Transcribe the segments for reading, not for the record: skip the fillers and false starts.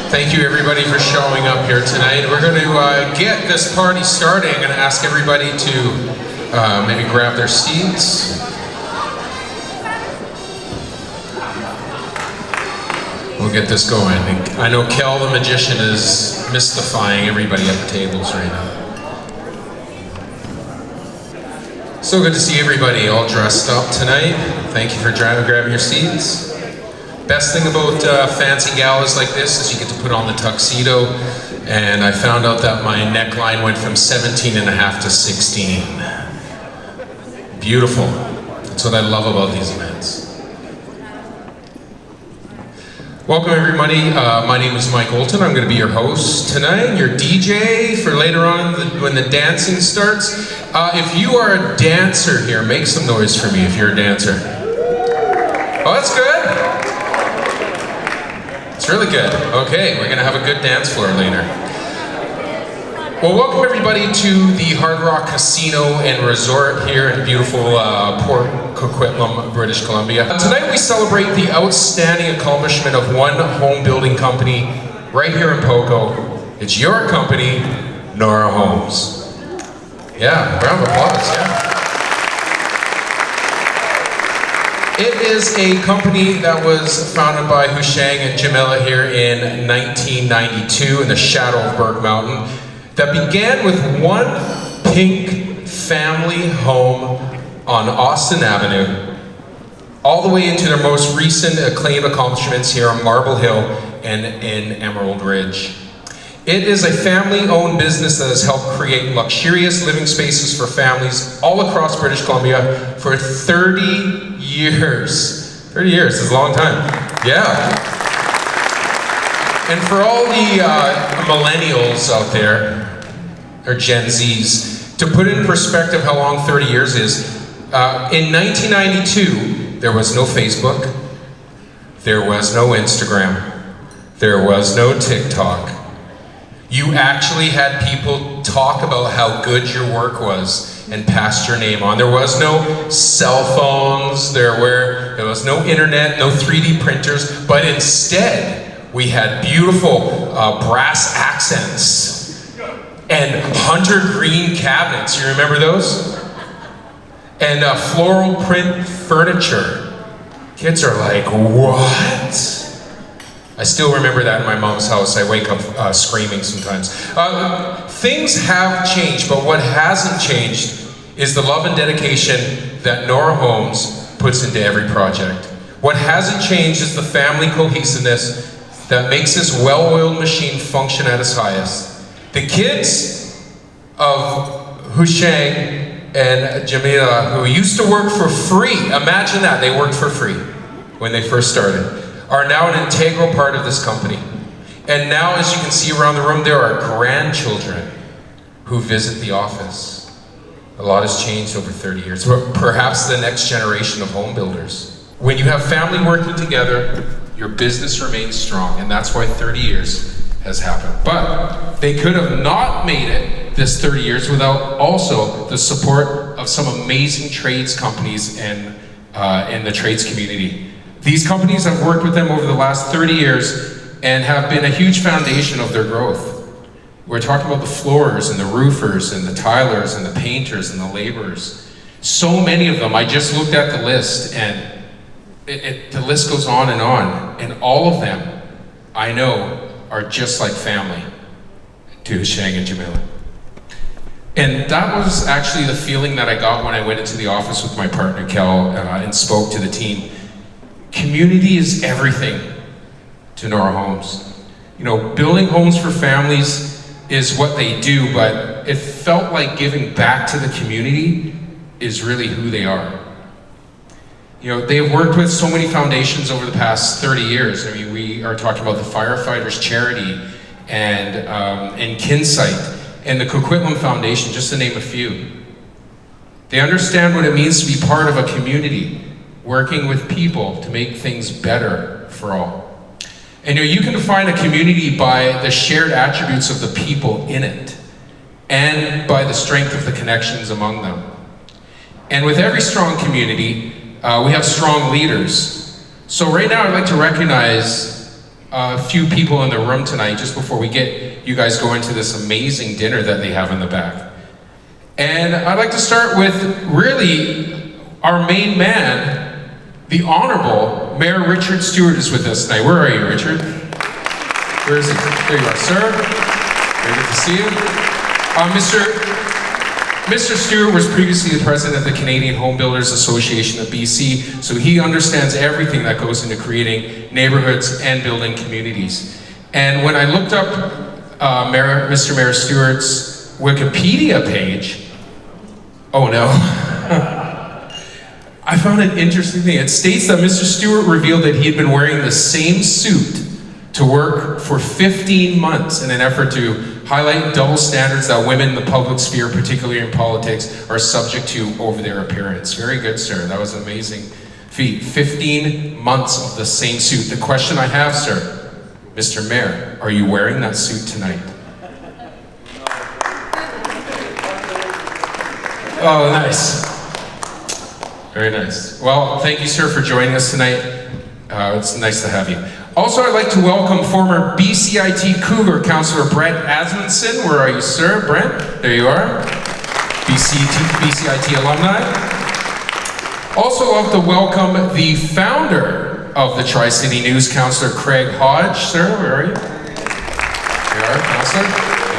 Thank you everybody for showing up here tonight. We're going to get this party started. I'm going to ask everybody to maybe grab their seats. We'll get this going. I know Kel the magician is mystifying everybody at the tables right now. So good to see everybody all dressed up tonight. Thank you for grabbing your seats. Best thing about fancy galas like this is you get to put on the tuxedo, and I found out that my neckline went from 17.5 to 16. Beautiful. That's what I love about these events. Welcome everybody. My name is Mike Olton. I'm going to be your host tonight, your DJ for later on when the dancing starts. If you are a dancer here, make some noise for me if you're a dancer. Oh, that's good. It's really good. Okay, we're going to have a good dance floor later. Well, welcome everybody to the Hard Rock Casino and Resort here in beautiful Port Coquitlam, British Columbia. Tonight we celebrate the outstanding accomplishment of one home building company right here in Poco. It's your company, Noura Homes. Yeah, round of applause, yeah. It is a company that was founded by Hushang and Jamila here in 1992 in the shadow of Berg Mountain, that began with one pink family home on Austin Avenue, all the way into their most recent acclaimed accomplishments here on Marble Hill and in Emerald Ridge. It is a family-owned business that has helped create luxurious living spaces for families all across British Columbia for 30 years. 30 years is a long time. Yeah. And for all the millennials out there, or Gen Zs, to put it in perspective how long 30 years is, in 1992, there was no Facebook, there was no Instagram, there was no TikTok. You actually had people talk about how good your work was and passed your name on. There was no cell phones, there was no internet, no 3D printers, but instead we had beautiful brass accents and hunter green cabinets. You remember those? And floral print furniture. Kids are like, what? I still remember that in my mom's house. I wake up screaming sometimes. Things have changed, but what hasn't changed is the love and dedication that Noura Homes puts into every project. What hasn't changed is the family cohesiveness that makes this well-oiled machine function at its highest. The kids of Hushang and Jamila, who used to work for free, imagine that, they worked for free when they first started, are now an integral part of this company. And now, as you can see around the room, there are grandchildren who visit the office. A lot has changed over 30 years, perhaps the next generation of home builders. When you have family working together, your business remains strong, and that's why 30 years has happened. But they could have not made it this 30 years without also the support of some amazing trades companies and in the trades community. These companies have worked with them over the last 30 years and have been a huge foundation of their growth. We're talking about the floors and the roofers and the tilers and the painters and the laborers. So many of them, I just looked at the list, and the list goes on, and all of them, I know, are just like family to Hushang and Jamila. And that was actually the feeling that I got when I went into the office with my partner Kel and spoke to the team. Community is everything to Noura Homes. You know, building homes for families is what they do, but it felt like giving back to the community is really who they are. You know, they've worked with so many foundations over the past 30 years. I mean, we are talking about the Firefighters Charity and Kinsight and the Coquitlam Foundation, just to name a few. They understand what it means to be part of a community, working with people to make things better for all. And you know, you can define a community by the shared attributes of the people in it and by the strength of the connections among them. And with every strong community, we have strong leaders. So right now I'd like to recognize a few people in the room tonight just before we get you guys going to this amazing dinner that they have in the back. And I'd like to start with really our main man, the Honorable Mayor Richard Stewart is with us tonight. Where are you, Richard? Where is he? There you are, sir. Very good to see you. Mr. Stewart was previously the president of the Canadian Home Builders Association of BC, so he understands everything that goes into creating neighborhoods and building communities. And when I looked up Mr. Mayor Stewart's Wikipedia page, oh no, I found an interesting thing. It states that Mr. Stewart revealed that he had been wearing the same suit to work for 15 months in an effort to highlight double standards that women in the public sphere, particularly in politics, are subject to over their appearance. Very good, sir. That was an amazing feat. 15 months of the same suit. The question I have, sir, Mr. Mayor, are you wearing that suit tonight? Oh, nice. Very nice. Well, thank you, sir, for joining us tonight. It's nice to have you. Also, I'd like to welcome former BCIT Cougar Councillor Brent Asmundson. Where are you, sir? Brent? There you are. BCIT alumni. Also love to welcome the founder of the Tri-City News, Councillor Craig Hodge. Sir, where are you? There you are, Councillor.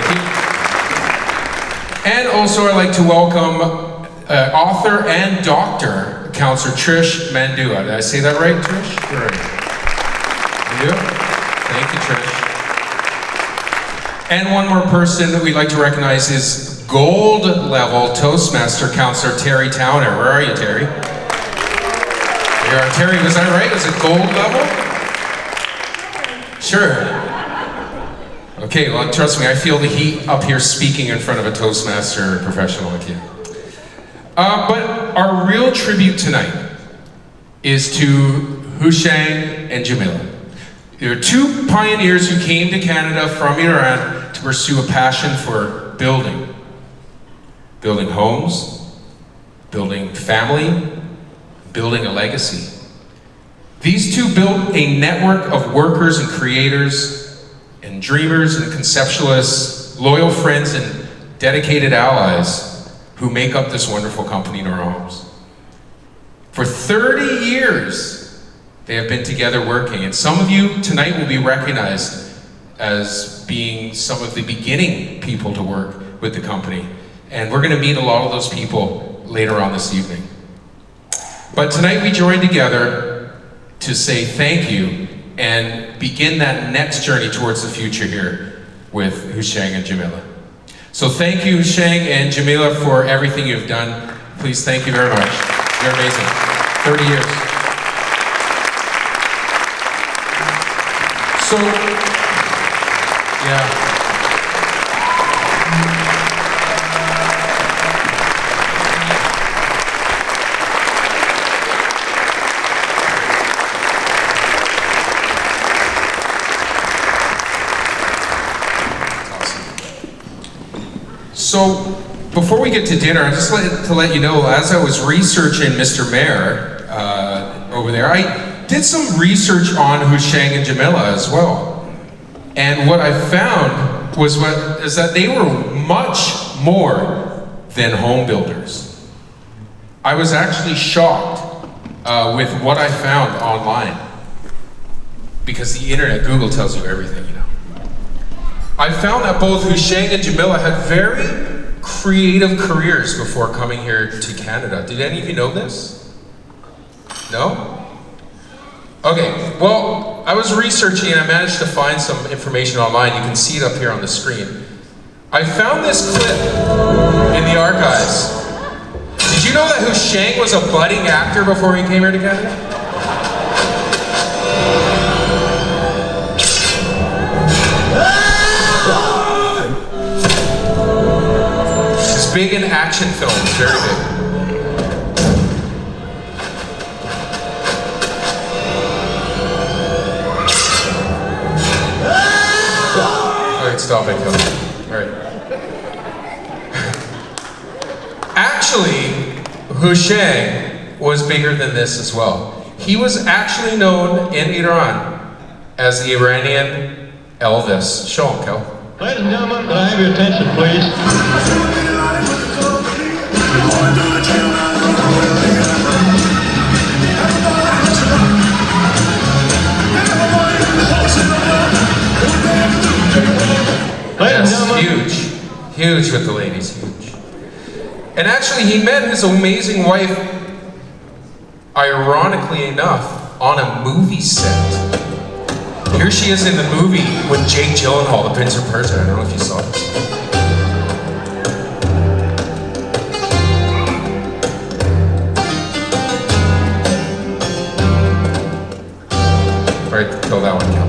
Thank you. And also I'd like to welcome author and doctor, Councillor Trish Mandua. Did I say that right, Trish? Where are you? Thank you, Trish. And one more person that we'd like to recognize is gold level Toastmaster Councillor Terry Towner. Where are you, Terry? There you are. Terry, was that right? Was it gold level? Sure. Okay, well, trust me, I feel the heat up here speaking in front of a Toastmaster professional like you. But our real tribute tonight is to Hushang and Jamila. There are two pioneers who came to Canada from Iran to pursue a passion for building. Building homes, building family, building a legacy. These two built a network of workers and creators and dreamers and conceptualists, loyal friends and dedicated allies who make up this wonderful company, Noura Homes. For 30 years, they have been together working, and some of you tonight will be recognized as being some of the beginning people to work with the company. And we're gonna meet a lot of those people later on this evening. But tonight we join together to say thank you and begin that next journey towards the future here with Hushang and Jamila. So thank you, Hushang and Jamila, for everything you've done. Please, thank you very much. You're amazing. 30 years. So, yeah. So, before we get to dinner, I just wanted to let you know, as I was researching Mr. Mayor over there, I did some research on Hushang and Jamila as well. And what I found is that they were much more than home builders. I was actually shocked with what I found online. Because the internet, Google tells you everything, you know. I found that both Hushang and Jamila had very creative careers before coming here to Canada. Did any of you know this? No? Okay, well, I was researching and I managed to find some information online. You can see it up here on the screen. I found this clip in the archives. Did you know that Hushang was a budding actor before he came here to Canada? He's big in action films, very big. Stop it, Kelly. All right. Actually, Hushang was bigger than this as well. He was actually known in Iran as the Iranian Elvis. Show him, Kel. Ladies and gentlemen, can I have your attention, please? Yes, huge with the ladies, huge. And actually, he met his amazing wife, ironically enough, on a movie set. Here she is in the movie with Jake Gyllenhaal, The Prince of Persia. I don't know if you saw this. All right, kill that one, Cal.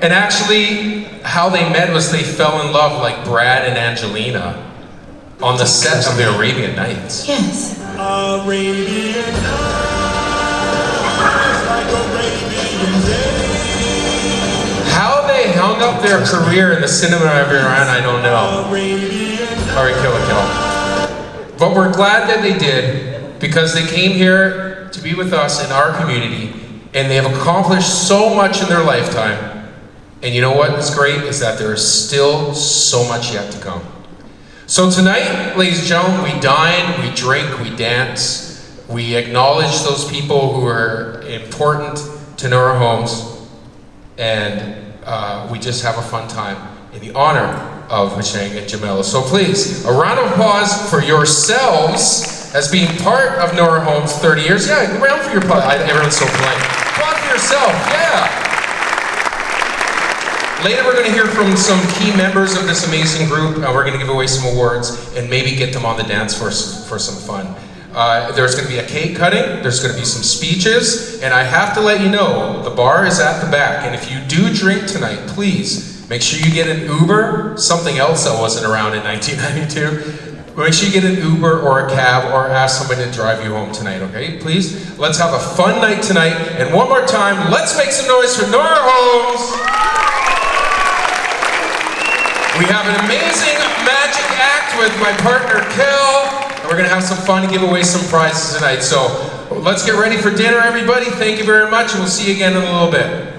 And actually, how they met was they fell in love like Brad and Angelina on the set of the Arabian Nights. Yes. Arabian Nights, like Arabian days. How they hung up their career in the cinema of Iran, I don't know. All right, kill it. But we're glad that they did, because they came here to be with us in our community, and they have accomplished so much in their lifetime. And you know what is great is that there is still so much yet to come. So tonight, ladies and gentlemen, we dine, we drink, we dance, we acknowledge those people who are important to Noura Homes, and we just have a fun time in the honor of Hussein and Jamila. So please, a round of applause for yourselves as being part of Noura Homes 30 years. Yeah, a round for your everyone's so polite. Applaud for yourself, yeah. Later we're going to hear from some key members of this amazing group. We're going to give away some awards and maybe get them on the dance floor for some fun. There's going to be a cake cutting, there's going to be some speeches, and I have to let you know, the bar is at the back, and if you do drink tonight, please make sure you get an Uber, something else that wasn't around in 1992. Make sure you get an Uber or a cab or ask somebody to drive you home tonight, okay? Please, let's have a fun night tonight, and one more time, let's make some noise for Noura Homes! We have an amazing magic act with my partner, Kel, and we're going to have some fun and give away some prizes tonight. So let's get ready for dinner, everybody. Thank you very much, and we'll see you again in a little bit.